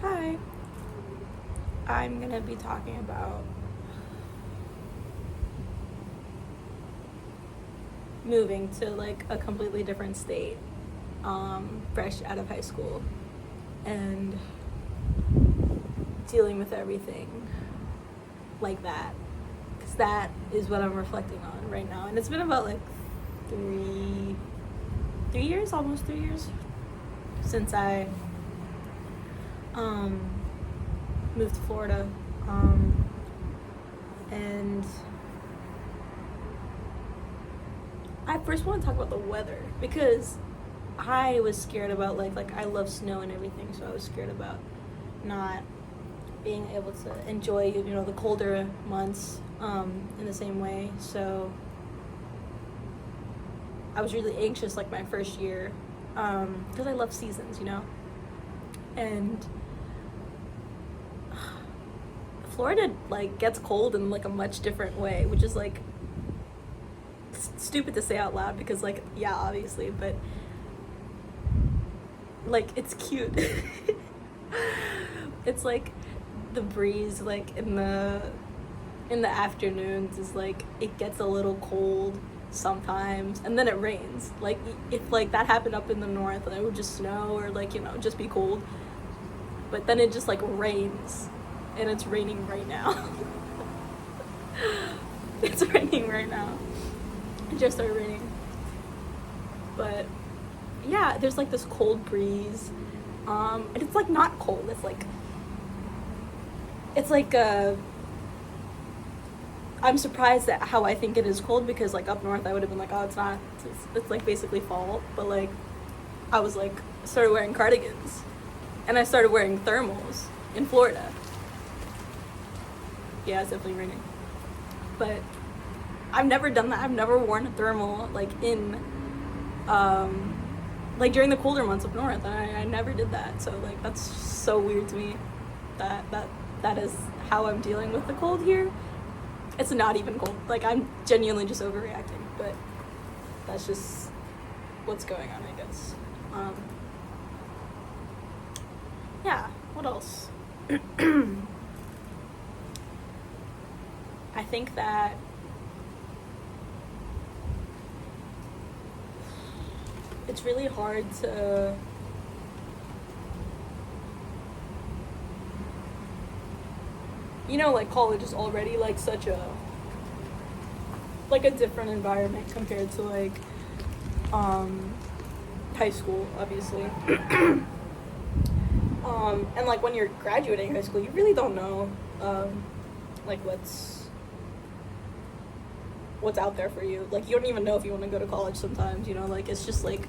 Hi. I'm gonna be talking about moving to like a completely different state, fresh out of high school, and dealing with everything like that. Because that is what I'm reflecting on right now. And it's been about like 3 years, almost 3 years, since I moved to Florida. And I first want to talk about the weather because I was scared about like I love snow and everything, so I was scared about not being able to enjoy the colder months in the same way. So I was really anxious like my first year because I love seasons, and Florida like gets cold in like a much different way, which is like stupid to say out loud because like yeah, obviously, but like it's cute. It's like the breeze like in the afternoons is like it gets a little cold sometimes, and then it rains. Like if like that happened up in the north, it would just snow or like just be cold, but then it just like rains, and it's raining right now. It's raining right now. It just started raining, but yeah, there's like this cold breeze, and it's like not cold. It's like I'm surprised at how I think it is cold because like up north I would have been like, oh, it's not. It's like basically fall, but like I was like started wearing cardigans, and I started wearing thermals in Florida. Yeah, it's definitely raining, but I've never done that. I've never worn a thermal like in like during the colder months up north. I never did that, so like that's so weird to me that is how I'm dealing with the cold here. It's not even cold. Like I'm genuinely just overreacting, but that's just what's going on, I guess. Yeah, what else? I think that it's really hard to like college is already like such a different environment compared to like high school, obviously. And like when you're graduating high school, you really don't know like what's out there for you. Like you don't even know if you want to go to college sometimes, like it's just like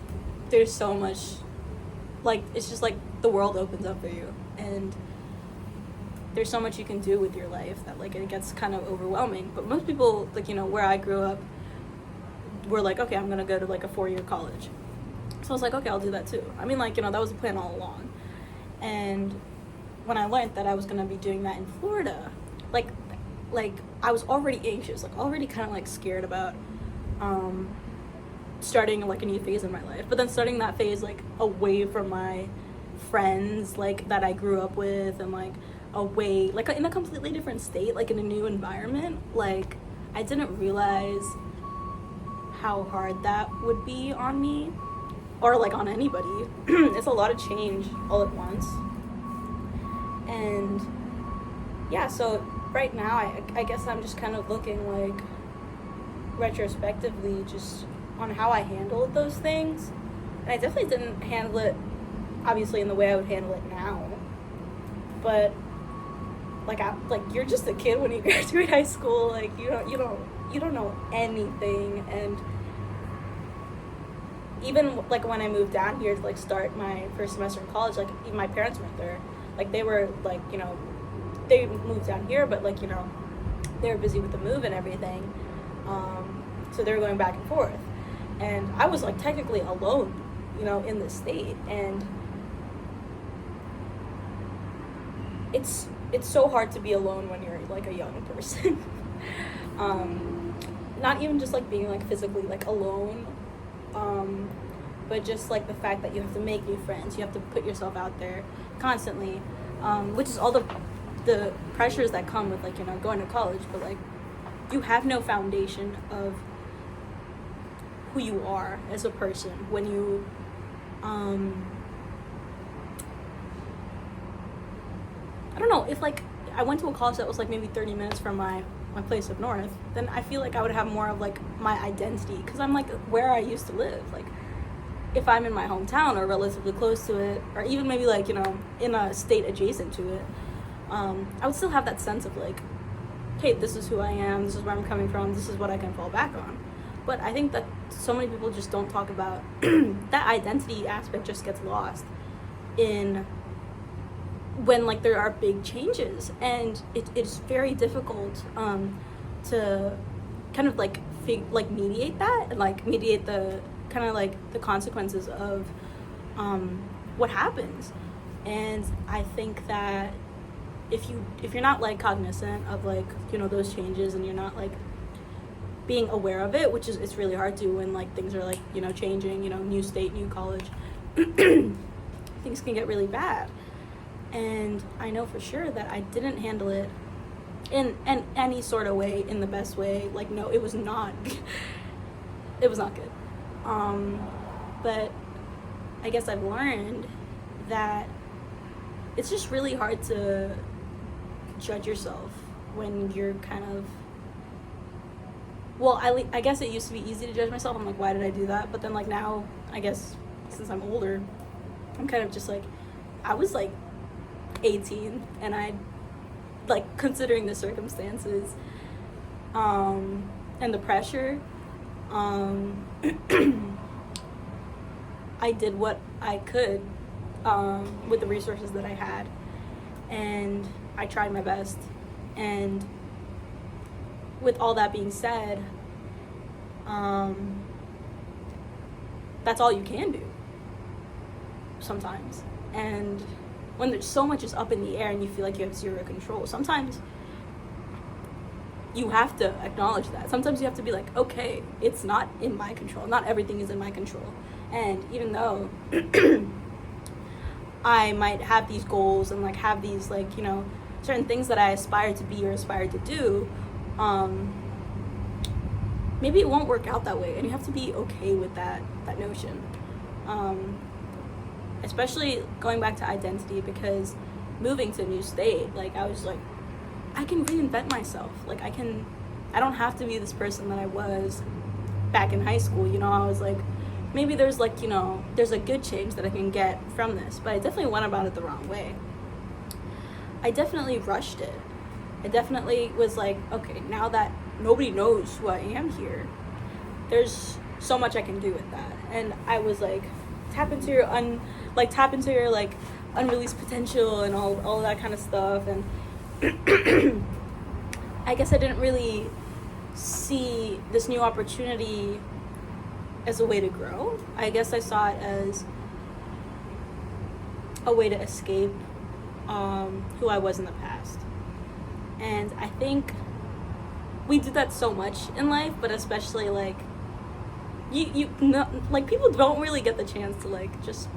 there's so much, like it's just like the world opens up for you, and there's so much you can do with your life that like it gets kind of overwhelming. But most people, like where I grew up, were like, okay, I'm gonna go to like a 4-year college. So I was like, okay, I'll do that too. I mean, like that was the plan all along. And when I learned that I was gonna be doing that in Florida, like I was already anxious, like already kind of like scared about starting like a new phase in my life. But then starting that phase like away from my friends like that I grew up with, and like away like in a completely different state, like in a new environment, like I didn't realize how hard that would be on me or like on anybody. It's a lot of change all at once. And yeah, so right now I guess I'm just kind of looking like retrospectively just on how I handled those things, and I definitely didn't handle it obviously in the way I would handle it now, but like you're just a kid when you graduate high school. Like you don't know anything. And even like when I moved down here to like start my first semester in college, like even my parents weren't there. Like they were like they moved down here, but like they were busy with the move and everything, so they were going back and forth, and I was like technically alone in the state. And it's so hard to be alone when you're like a young person. Not even just like being like physically like alone, but just like the fact that you have to make new friends, you have to put yourself out there constantly, which is all the pressures that come with, like, you know, going to college. But like, you have no foundation of who you are as a person when you I don't know, if like I went to a college that was like maybe 30 minutes from my place up north, then I feel like I would have more of like my identity, because I'm like where I used to live. Like, if I'm in my hometown or relatively close to it, or even maybe like, you know, in a state adjacent to it, I would still have that sense of like, hey, this is who I am, this is where I'm coming from, this is what I can fall back on. But I think that so many people just don't talk about that identity aspect just gets lost in when like there are big changes, and it's very difficult to kind of like mediate that, and like mediate the kind of like the consequences of what happens. And I think that if you're not like cognizant of like, you know, those changes, and you're not like being aware of it, which is, it's really hard to when like things are like, you know, changing, you know, new state, new college, things can get really bad. And I know for sure that I didn't handle it in any sort of way, in the best way. Like, no, it was not it was not good. But I guess I've learned that it's just really hard to judge yourself when you're kind of, well, I guess it used to be easy to judge myself. I'm like, why did I do that? But then like now, I guess since I'm older, I'm kind of just like, I was like 18, and I, like, considering the circumstances and the pressure, I did what I could with the resources that I had, and I tried my best. And with all that being said, that's all you can do sometimes. And when there's so much is up in the air and you feel like you have zero control, sometimes you have to acknowledge that. Sometimes you have to be like, okay, it's not in my control. Not everything is in my control. And even though I might have these goals and like have these, like, you know, certain things that I aspire to be or aspire to do, maybe it won't work out that way, and you have to be okay with that notion. Especially going back to identity, because moving to a new state, like, I was like, I can reinvent myself. Like, I don't have to be this person that I was back in high school. You know, I was like, maybe there's like, you know, there's a good change that I can get from this, but I definitely went about it the wrong way. I definitely rushed it. I definitely was like, okay, now that nobody knows who I am here, there's so much I can do with that. And I was like, tap into your unreleased potential and all that kind of stuff. And I guess I didn't really see this new opportunity as a way to grow. I guess I saw it as a way to escape who I was in the past. And I think we do that so much in life, but especially like you know, like, people don't really get the chance to like just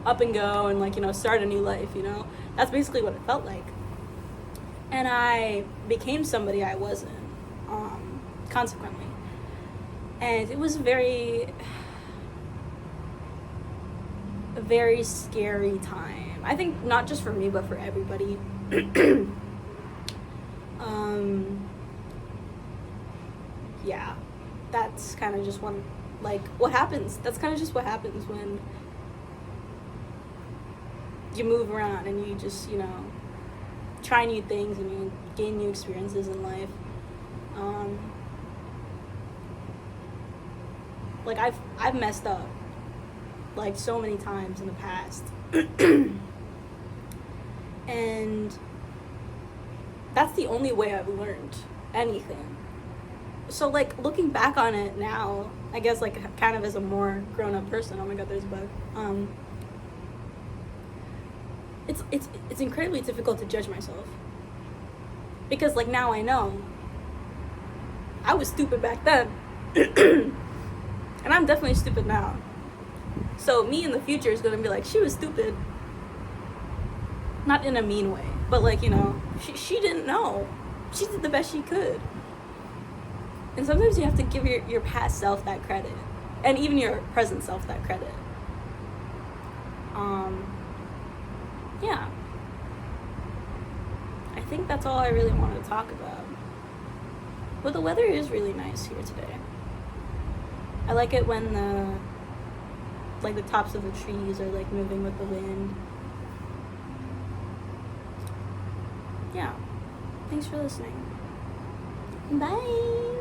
up and go and, like, you know, start a new life, you know. That's basically what it felt like. And I became somebody I wasn't, consequently. And it was a very scary time. I think not just for me, but for everybody. Yeah, that's kind of just one, like, what happens. That's kind of just what happens when you move around and you just, you know, try new things and you gain new experiences in life. Like, I've messed up, like, so many times in the past. And that's the only way I've learned anything. So, like, looking back on it now, I guess, like, kind of as a more grown-up person, oh my god, there's a bug. It's incredibly difficult to judge myself. Because, like, now I know I was stupid back then. And I'm definitely stupid now. So me in the future is gonna be like, she was stupid. Not in a mean way, but like, you know, she didn't know. She did the best she could. And sometimes you have to give your past self that credit. And even your present self that credit. Yeah. I think that's all I really wanted to talk about. But the weather is really nice here today. I like it when the tops of the trees are like moving with the wind. Yeah. Thanks for listening. Bye.